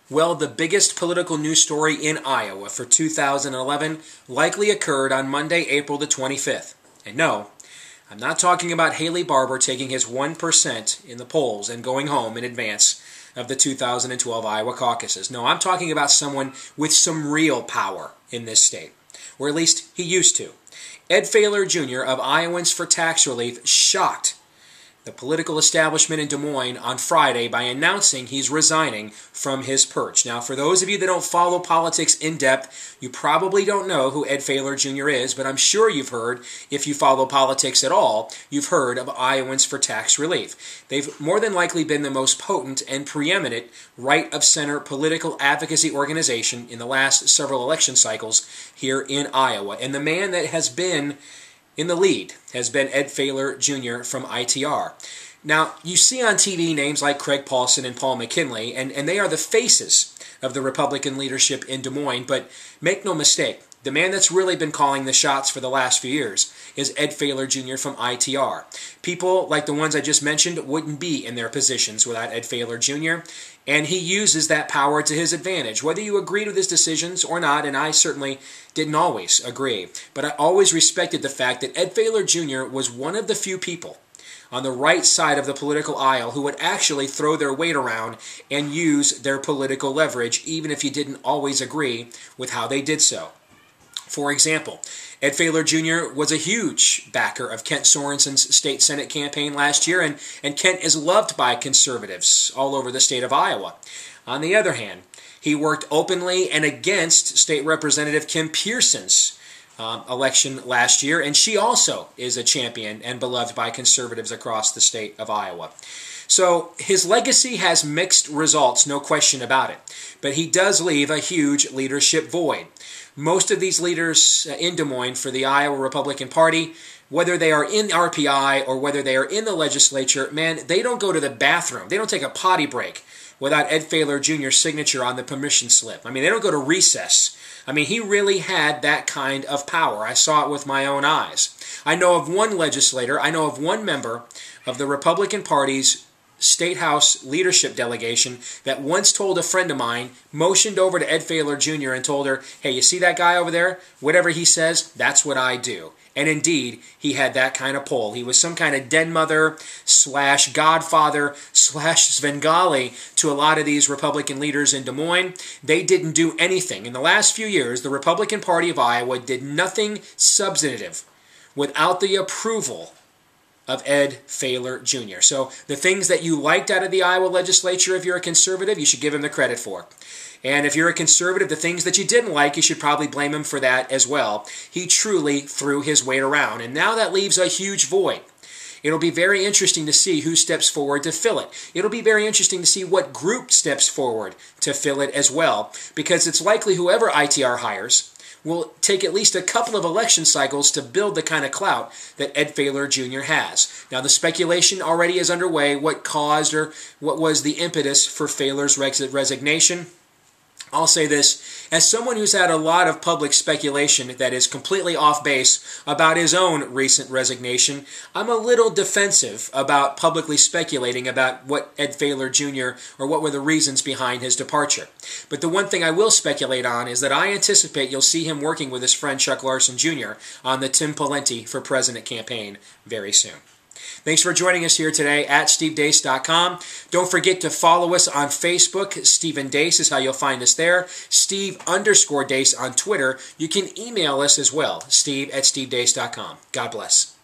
Well, the biggest political news story in Iowa for 2011 likely occurred on Monday, April the 25th. And no, I'm not talking about Haley Barbour taking his 1% in the polls and going home in advance of the 2012 Iowa caucuses. No, I'm talking about someone with some real power in this state, or at least he used to. Ed Failor Jr. of Iowans for Tax Relief shocked the political establishment in Des Moines on Friday by announcing he's resigning from his perch. Now, for those of you that don't follow politics in depth, you probably don't know who Ed Failor Jr. is, but I'm sure you've heard, if you follow politics at all, you've heard of Iowans for Tax Relief. They've more than likely been the most potent and preeminent right-of-center political advocacy organization in the last several election cycles here in Iowa. And the man that has been in the lead has been Ed Failor Jr. from ITR. Now, you see on TV names like Craig Paulson and Paul McKinley, and they are the faces of the Republican leadership in Des Moines, but make no mistake, the man that's really been calling the shots for the last few years is Ed Failor Jr. from ITR. People like the ones I just mentioned wouldn't be in their positions without Ed Failor Jr., and he uses that power to his advantage, whether you agreed with his decisions or not, and I certainly didn't always agree. But I always respected the fact that Ed Failor Jr. was one of the few people on the right side of the political aisle who would actually throw their weight around and use their political leverage, even if you didn't always agree with how they did so. For example, Ed Failor Jr. was a huge backer of Kent Sorensen's state Senate campaign last year, and Kent is loved by conservatives all over the state of Iowa. On the other hand, he worked openly and against State Representative Kim Pearson's election last year, and she also is a champion and beloved by conservatives across the state of Iowa. So his legacy has mixed results, no question about it, but he does leave a huge leadership void. Most of these leaders in Des Moines for the Iowa Republican Party, whether they are in RPI or whether they are in the legislature, man, they don't go to the bathroom. They don't take a potty break without Ed Failor Jr.'s signature on the permission slip. I mean, they don't go to recess. I mean, he really had that kind of power. I saw it with my own eyes. I know of one legislator, I know of one member of the Republican Party's State House leadership delegation that once told a friend of mine, motioned over to Ed Failor Jr. and told her, hey, you see that guy over there? Whatever he says, that's what I do. And indeed, he had that kind of pull. He was some kind of den mother / godfather / Svengali to a lot of these Republican leaders in Des Moines. They didn't do anything. In the last few years, the Republican Party of Iowa did nothing substantive without the approval of Ed Failor Jr. So the things that you liked out of the Iowa legislature, if you're a conservative, you should give him the credit for. And if you're a conservative, the things that you didn't like, you should probably blame him for that as well. He truly threw his weight around. And now that leaves a huge void. It'll be very interesting to see who steps forward to fill it. It'll be very interesting to see what group steps forward to fill it as well, because it's likely whoever ITR hires will take at least a couple of election cycles to build the kind of clout that Ed Failor Jr. has. Now, the speculation already is underway. What caused or what was the impetus for Failor's resignation? I'll say this, as someone who's had a lot of public speculation that is completely off base about his own recent resignation, I'm a little defensive about publicly speculating about what Ed Failor Jr. or what were the reasons behind his departure. But the one thing I will speculate on is that I anticipate you'll see him working with his friend Chuck Larson Jr. on the Tim Pawlenty for President campaign very soon. Thanks for joining us here today at SteveDeace.com. Don't forget to follow us on Facebook. Stephen Deace is how you'll find us there. Steve_Deace on Twitter. You can email us as well, steve@SteveDeace.com. God bless.